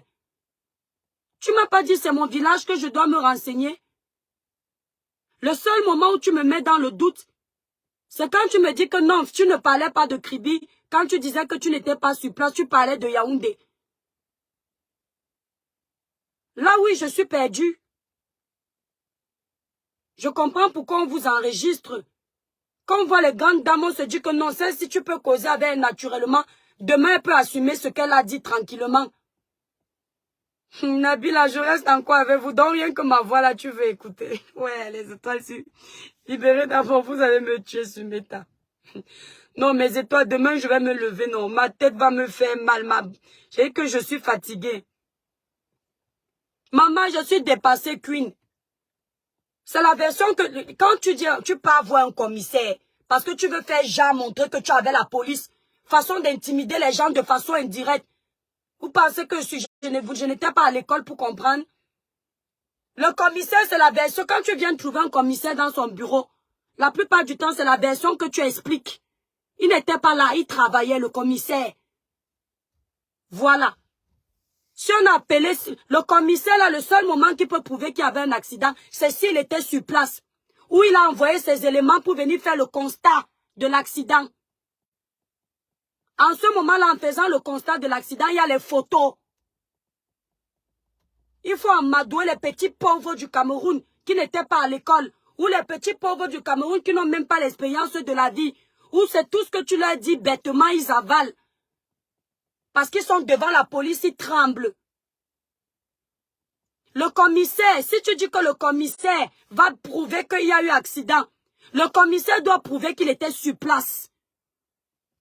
Tu m'as pas dit c'est mon village que je dois me renseigner. Le seul moment où tu me mets dans le doute, c'est quand tu me dis que non, tu ne parlais pas de Kribi, quand tu disais que tu n'étais pas sur place, tu parlais de Yaoundé. Là oui, je suis perdue. Je comprends pourquoi on vous enregistre. Quand on voit les grandes dames, on se dit que non, celle-ci tu peux causer avec elle naturellement, demain elle peut assumer ce qu'elle a dit tranquillement. Nabila, je reste encore avec vous. Donc rien que ma voix là, tu veux écouter. Ouais, les étoiles, si. Libérez d'abord, vous allez me tuer sur Meta. Non, mes étoiles, demain je vais me lever. Non, ma tête va me faire mal. J'ai dit que je suis fatiguée. Maman, je suis dépassée, Queen. C'est la version que, quand tu dis, tu pars voir un commissaire, parce que tu veux faire genre montrer que tu avais la police, façon d'intimider les gens de façon indirecte. Vous pensez que je n'étais pas à l'école pour comprendre? Le commissaire, c'est la version, quand tu viens trouver un commissaire dans son bureau, la plupart du temps, c'est la version que tu expliques. Il n'était pas là, il travaillait, le commissaire. Voilà. Si on a appelé le commissaire, là, le seul moment qui peut prouver qu'il y avait un accident, c'est s'il était sur place. Ou il a envoyé ses éléments pour venir faire le constat de l'accident. En ce moment-là, en faisant le constat de l'accident, il y a les photos. Il faut amadouer les petits pauvres du Cameroun qui n'étaient pas à l'école. Ou les petits pauvres du Cameroun qui n'ont même pas l'expérience de la vie. Ou c'est tout ce que tu leur dis bêtement, ils avalent. Parce qu'ils sont devant la police, ils tremblent. Le commissaire, si tu dis que le commissaire va prouver qu'il y a eu accident, le commissaire doit prouver qu'il était sur place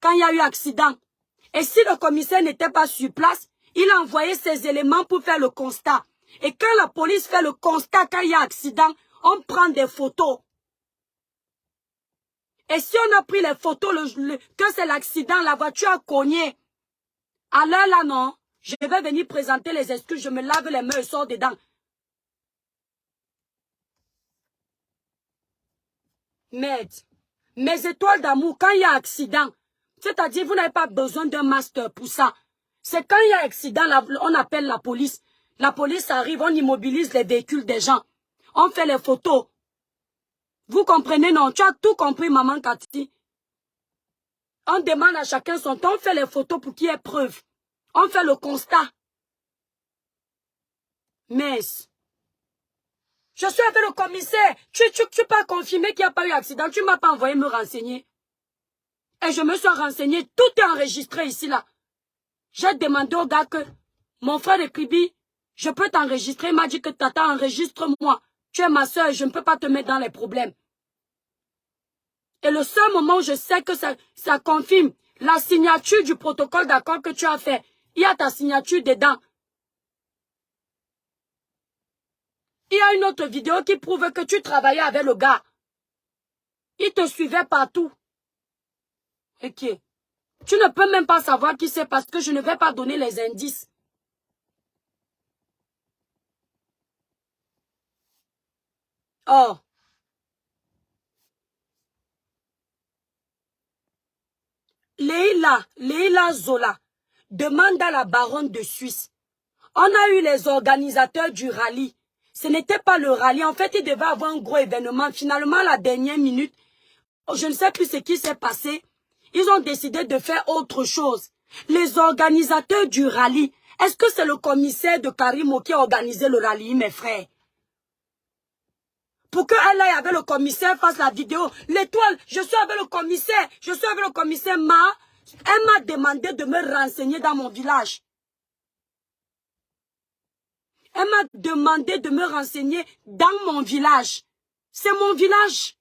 quand il y a eu accident. Et si le commissaire n'était pas sur place, il a envoyé ses éléments pour faire le constat. Et quand la police fait le constat quand il y a accident, on prend des photos. Et si on a pris les photos, que c'est l'accident, la voiture a cogné. Alors là, non, je vais venir présenter les excuses, je me lave les mains et sors dedans. Mais, mes étoiles d'amour, quand il y a accident, c'est-à-dire vous n'avez pas besoin d'un master pour ça. C'est quand il y a accident, on appelle la police. La police arrive, on immobilise les véhicules des gens. On fait les photos. Vous comprenez, non? Tu as tout compris, maman Cathy. On demande à chacun son temps, on fait les photos pour qu'il y ait preuve. On fait le constat. Mais, je suis avec le commissaire. Tu peux confirmer qu'il n'y a pas eu accident. Tu ne m'as pas envoyé me renseigner. Et je me suis renseigné. Tout est enregistré ici, là. J'ai demandé au gars que, mon frère écrivit, je peux t'enregistrer. Il m'a dit que tata, enregistre-moi. Tu es ma soeur et je ne peux pas te mettre dans les problèmes. Et le seul moment où je sais que ça confirme la signature du protocole d'accord que tu as fait, il y a ta signature dedans. Il y a une autre vidéo qui prouve que tu travaillais avec le gars. Il te suivait partout. Ok. Tu ne peux même pas savoir qui c'est parce que je ne vais pas donner les indices. Oh. Leila Zola demande à la baronne de Suisse. On a eu les organisateurs du rallye. Ce n'était pas le rallye. En fait, il devait avoir un gros événement. Finalement, à la dernière minute, je ne sais plus ce qui s'est passé. Ils ont décidé de faire autre chose. Les organisateurs du rallye, est-ce que c'est le commissaire de Karimo qui a organisé le rallye, mes frères? Pour qu'elle aille avec le commissaire, fasse la vidéo. L'étoile, je suis avec le commissaire. Je suis avec le commissaire Elle m'a demandé de me renseigner dans mon village. Elle m'a demandé de me renseigner dans mon village. C'est mon village.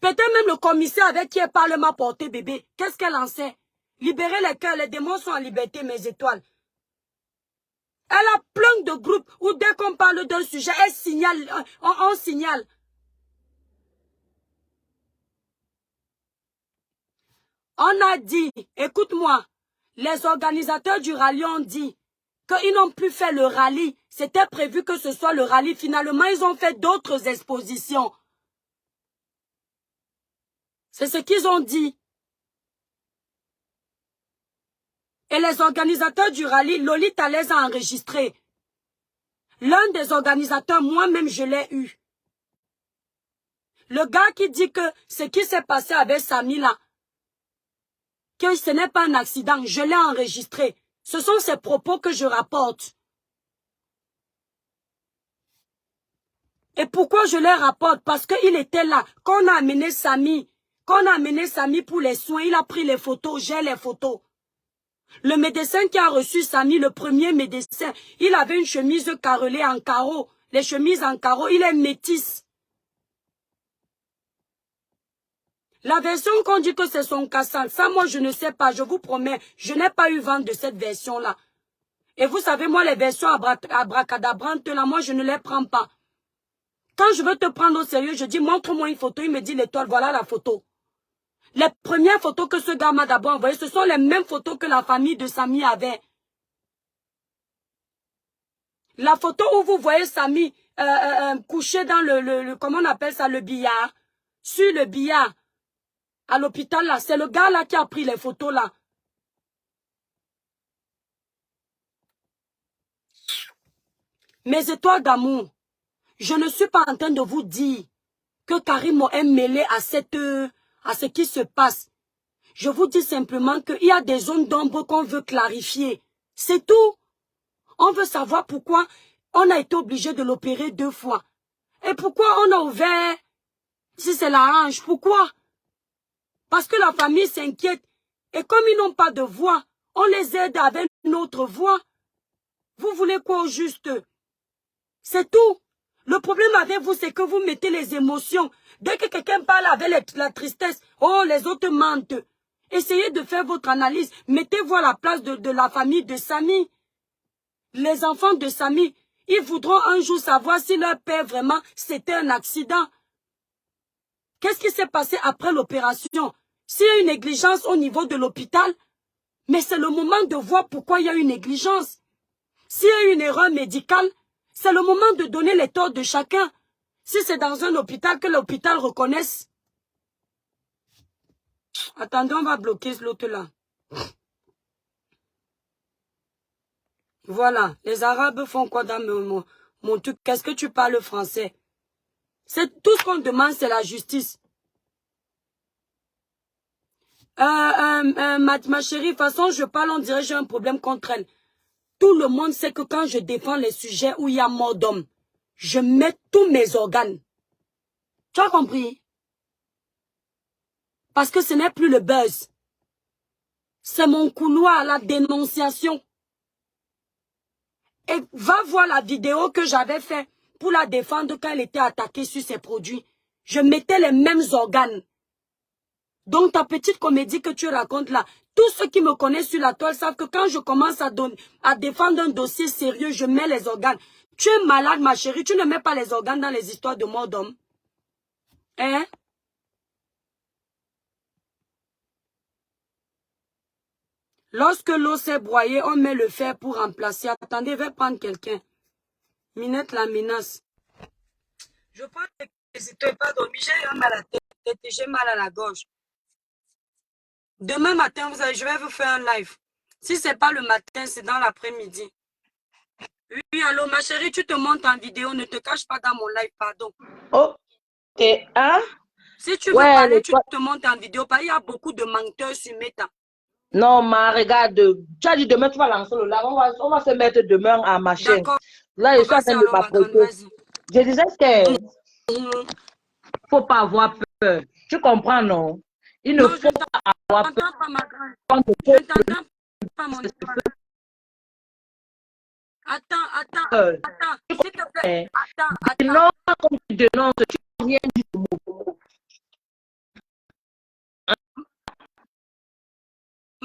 Peut-être même le commissaire avec qui elle parle m'a porté bébé. Qu'est-ce qu'elle en sait? Libérer les cœurs, les démons sont en liberté, mes étoiles. Elle a plein de groupes où dès qu'on parle d'un sujet, elle signale, on signale. On a dit, écoute-moi, les organisateurs du rallye ont dit qu'ils n'ont plus fait le rallye. C'était prévu que ce soit le rallye. Finalement, ils ont fait d'autres expositions. C'est ce qu'ils ont dit. Et les organisateurs du rallye, Lolita les a enregistrés. L'un des organisateurs, moi-même, je l'ai eu. Le gars qui dit que ce qui s'est passé avec Samy là, que ce n'est pas un accident, je l'ai enregistré. Ce sont ces propos que je rapporte. Et pourquoi je les rapporte? Parce qu'il était là. Quand on a amené Samy pour les soins, il a pris les photos, j'ai les photos. Le médecin qui a reçu Samy, le premier médecin, il avait une chemise carrelée en carreaux. Les chemises en carreaux, il est métis. La version qu'on dit que c'est son cassal, ça moi je ne sais pas, je vous promets, je n'ai pas eu vent de cette version-là. Et vous savez, moi les versions abracadabrantes là, moi je ne les prends pas. Quand je veux te prendre au sérieux, je dis montre-moi une photo, il me dit l'étoile, voilà la photo. Les premières photos que ce gars m'a d'abord envoyées, ce sont les mêmes photos que la famille de Samy avait. La photo où vous voyez Samy couché dans comment on appelle ça, le billard, sur le billard, à l'hôpital là, c'est le gars là qui a pris les photos là. Mes étoiles d'amour, je ne suis pas en train de vous dire que Karim est mêlé à ce qui se passe. Je vous dis simplement qu'il y a des zones d'ombre qu'on veut clarifier. C'est tout. On veut savoir pourquoi on a été obligé de l'opérer 2 fois. Et pourquoi on a ouvert, si c'est la hanche, pourquoi? Parce que la famille s'inquiète. Et comme ils n'ont pas de voix, on les aide avec notre voix. Vous voulez quoi au juste? C'est tout. Le problème avec vous, c'est que vous mettez les émotions. Dès que quelqu'un parle avec la tristesse, oh, les autres mentent. Essayez de faire votre analyse. Mettez-vous à la place de la famille de Samy. Les enfants de Samy, ils voudront un jour savoir si leur père vraiment, c'était un accident. Qu'est-ce qui s'est passé après l'opération? S'il y a une négligence au niveau de l'hôpital, mais c'est le moment de voir pourquoi il y a une négligence. S'il y a une erreur médicale, c'est le moment de donner les torts de chacun. Si c'est dans un hôpital, que l'hôpital reconnaisse. Attendez, on va bloquer l'autre là. Voilà, les Arabes font quoi dans mon truc? Qu'est-ce que tu parles français? C'est tout ce qu'on demande, c'est la justice. Ma chérie, de toute façon, je parle, on dirait que j'ai un problème contre elle. Tout le monde sait que quand je défends les sujets où il y a mort d'homme, je mets tous mes organes. Tu as compris? Parce que ce n'est plus le buzz. C'est mon couloir, la dénonciation. Et va voir la vidéo que j'avais faite pour la défendre quand elle était attaquée sur ses produits. Je mettais les mêmes organes. Donc ta petite comédie que tu racontes là, tous ceux qui me connaissent sur la toile savent que quand je commence à défendre un dossier sérieux, je mets les organes. Tu es malade ma chérie, tu ne mets pas les organes dans les histoires de mort d'homme. Hein? Lorsque l'eau s'est broyée, on met le fer pour remplacer. Attendez, je vais prendre quelqu'un. Minette la menace. Je pense que si tu n'es pas dormi, j'ai un mal à la tête et j'ai mal à la gorge. Demain matin, je vais vous faire un live. Si ce n'est pas le matin, c'est dans l'après-midi. Oui, allô, ma chérie, tu te montes en vidéo. Ne te cache pas dans mon live, pardon.
Ok, hein?
Si tu veux parler, tu te montes en vidéo. Il y a beaucoup de menteurs sur Meta.
Non, ma, regarde. Tu as dit demain, tu vas lancer le live. On va se mettre demain à ma chaîne. Là, je suis en train de m'approcher. Je disais que faut pas avoir peur. Tu comprends, non? Il ne faut pas avoir peur.
Je ne t'entends pas, mon étoile. Attends, s'il te plaît. Attends.
Non, comme tu dénonces, tu n'as rien dit de mot.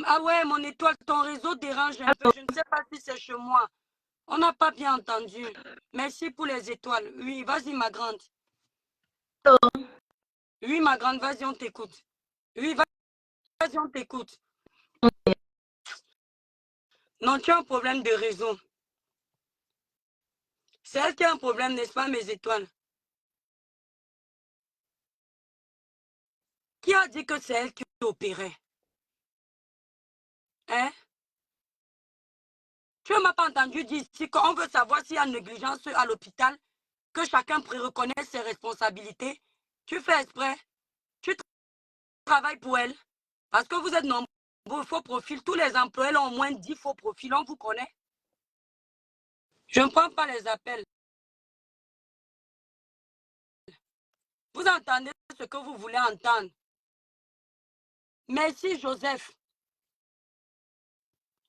Ah ouais, mon étoile, ton réseau dérange un peu. Je ne sais pas si c'est chez moi. On n'a pas bien entendu. Merci pour les étoiles. Oui, vas-y, ma grande. Oui, ma grande, vas-y, on t'écoute. Oui, vas-y, on t'écoute. Non, tu as un problème de réseau. C'est elle qui a un problème, n'est-ce pas, mes étoiles? Qui a dit que c'est elle qui opérait? Hein? Tu ne m'as pas entendu dire ici qu'on veut savoir s'il y a négligence à l'hôpital, que chacun reconnaisse ses responsabilités. Tu fais exprès. Tu travailles pour elle. Parce que vous êtes nombreux, faux profils. Tous les employés ont au moins 10 faux profils. On vous connaît. Je ne prends pas les appels. Vous entendez ce que vous voulez entendre. Merci, Joseph.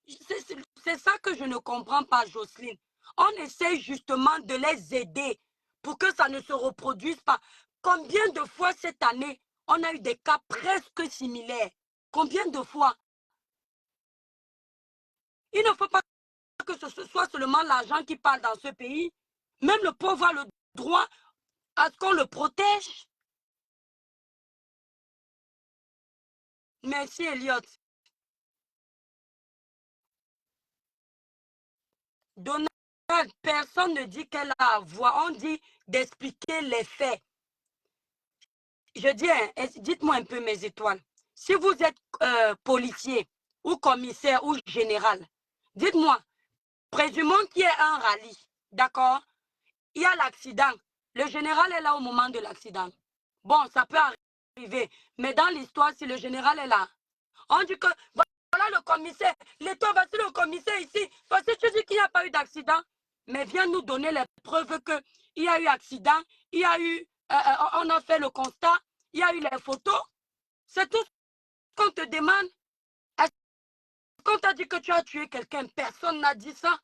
C'est ça que je ne comprends pas, Jocelyne. On essaie justement de les aider pour que ça ne se reproduise pas. Combien de fois cette année, on a eu des cas presque similaires? Combien de fois? Il ne faut pas que ce soit seulement l'argent qui parle dans ce pays. Même le pauvre a le droit à ce qu'on le protège. Merci, Elliot. Donald, personne ne dit qu'elle a à voir. On dit d'expliquer les faits. Je dis, dites-moi un peu mes étoiles. Si vous êtes policier ou commissaire ou général, dites-moi, présumons qu'il y ait un rallye, d'accord? Il y a l'accident. Le général est là au moment de l'accident. Bon, ça peut arriver. Mais dans l'histoire, si le général est là, on dit que voilà le commissaire. L'État, voici le commissaire ici. Voici, tu dis qu'il n'y a pas eu d'accident. Mais viens nous donner les preuves qu'il y a eu accident. Il y a eu, on a fait le constat. Il y a eu les photos. C'est tout ce qu'on te demande. Est-ce qu'on t'a dit que tu as tué quelqu'un? Personne n'a dit ça.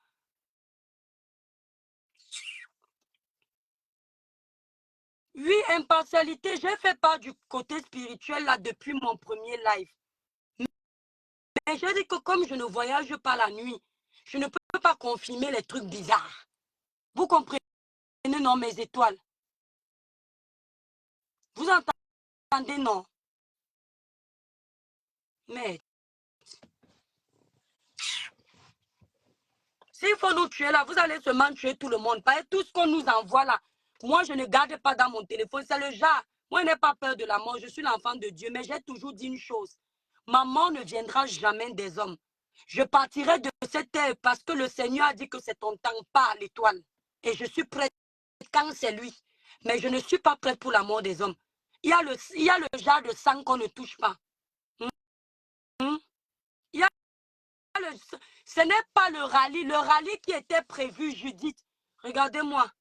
Oui, impartialité, j'ai fait part du côté spirituel là depuis mon premier live. Mais j'ai dit que comme je ne voyage pas la nuit, je ne peux pas confirmer les trucs bizarres. Vous comprenez, non, mes étoiles? Vous entendez, non? Mais s'il faut nous tuer là, vous allez seulement tuer tout le monde. Parce que tout ce qu'on nous envoie là, moi je ne garde pas dans mon téléphone. C'est le genre. Moi je n'ai pas peur de la mort. Je suis l'enfant de Dieu. Mais j'ai toujours dit une chose. Ma mort ne viendra jamais des hommes. Je partirai de cette terre parce que le Seigneur a dit que c'est ton temps, pas l'étoile. Et je suis prête quand c'est lui. Mais je ne suis pas prête pour la mort des hommes. Il y a le genre de sang qu'on ne touche pas. Il y a ce n'est pas le rallye qui était prévu, Judith. Regardez-moi.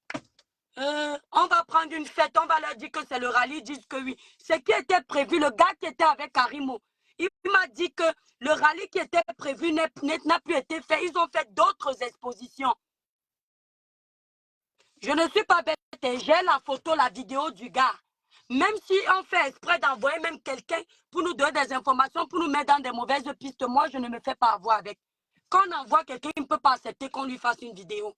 On va prendre une fête, on va leur dire que c'est le rallye, ils disent que oui. Ce qui était prévu, le gars qui était avec Karimo, il m'a dit que le rallye qui était prévu n'a plus été fait. Ils ont fait d'autres expositions. Je ne suis pas bête, j'ai la photo, la vidéo du gars. Même si on fait exprès d'envoyer même quelqu'un pour nous donner des informations, pour nous mettre dans des mauvaises pistes, moi, je ne me fais pas avoir avec. Quand on envoie quelqu'un, il ne peut pas accepter qu'on lui fasse une vidéo.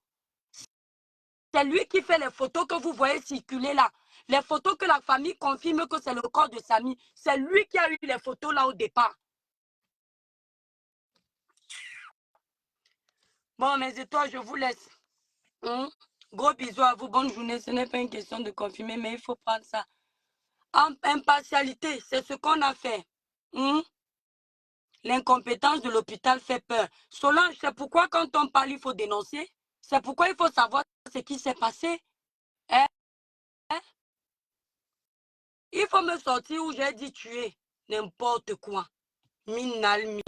C'est lui qui fait les photos que vous voyez circuler là. Les photos que la famille confirme que c'est le corps de Samy. C'est lui qui a eu les photos là au départ. Bon, mes étoiles, je vous laisse. Gros bisous à vous. Bonne journée. Ce n'est pas une question de confirmer, mais il faut prendre ça. Impartialité, c'est ce qu'on a fait. L'incompétence de l'hôpital fait peur. Solange, c'est pourquoi quand on parle, il faut dénoncer. C'est pourquoi il faut savoir ce qui s'est passé. Hein? Il faut me sortir où j'ai dit tuer n'importe quoi. Minalmi.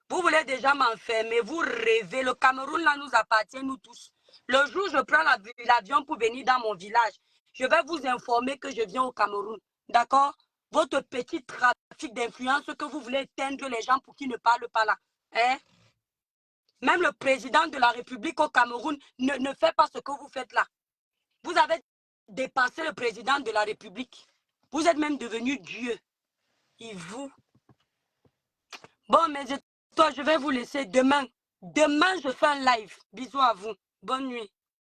Vous voulez déjà m'enfermer, vous rêvez. Le Cameroun, là, nous appartient, nous tous. Le jour où je prends l'avion pour venir dans mon village, je vais vous informer que je viens au Cameroun. D'accord? Votre petit trafic d'influence que vous voulez éteindre les gens pour qu'ils ne parlent pas là. Hein? Même le président de la République au Cameroun ne fait pas ce que vous faites là. Vous avez dépassé le président de la République. Vous êtes même devenu Dieu. Et vous? Bon, mes étoiles, je vais vous laisser demain. Demain, je fais un live. Bisous à vous. Bonne nuit.